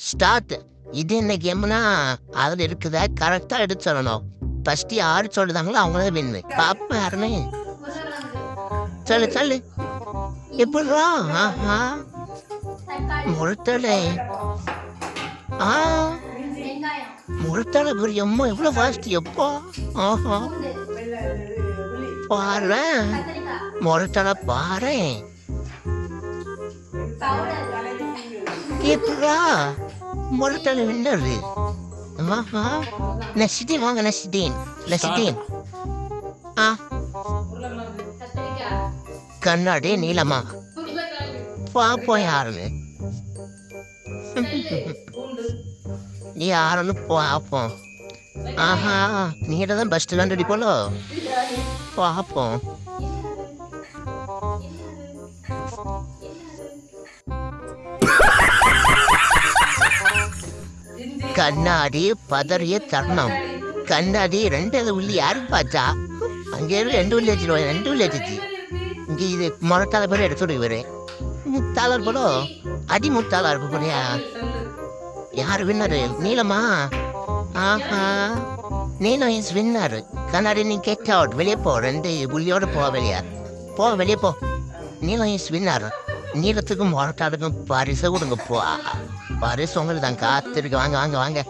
Start. இது என்ன கேம்னா அதில் இருக்குதா கரெக்டாக எடுத்து சொல்லணும். ஃபஸ்ட்டு யார் சொல்லுதாங்களோ அவங்களே வின்னு. பாப்பேன் யாருன்னு சொல்லு சொல்லு. எப்படா? ஆஹா முழுத்தலை. ஆ முழுத்தலை புரியம்மா எவ்வளோ ஃபாஸ்ட் எப்போ? ஆஹா பாரு முழுத்தலை பாரு. எப்படா முழுத்தலை வின்னரு? ஆஹா நசிதீன் வாங்க நசிதீன். ஆ கண்ணாடி நீளமா பாப்போம் யாருன்னு. நீ யாருன்னு பார்ப்போம். ஆஹா நீட தான் பஸ் ஸ்டாண்ட் அடி போல பார்ப்போம். கண்ணாடி பதறிய தருணம். கண்ணாடி 2 உள்ளி யாருக்கு பார்த்தா அங்கே 2 உள்ளி வச்சிருவாங்க. 2 உள்ளி வச்சிச்சு இங்கே இது முறத்தால பேர் எடுத்துடு. இவரு முத்தாளர் போல அடி முத்தாளா இருக்க போறியா? யார் வின்னரு? நீளமா? ஆஹா நீளம் இஸ் வின்னர். கண்ணாடி நீ கெட் அவுட். வெளியே போ. 2 புள்ளியோட போ. வெளியே போ. நீளம் இஸ் வின்னர். நீளத்துக்கும் முறத்தாளுக்கும் பரிசு கொடுங்க போ. பரிசு உங்களுக்கு தான் காத்திருக்கு. வாங்க வாங்க வாங்க.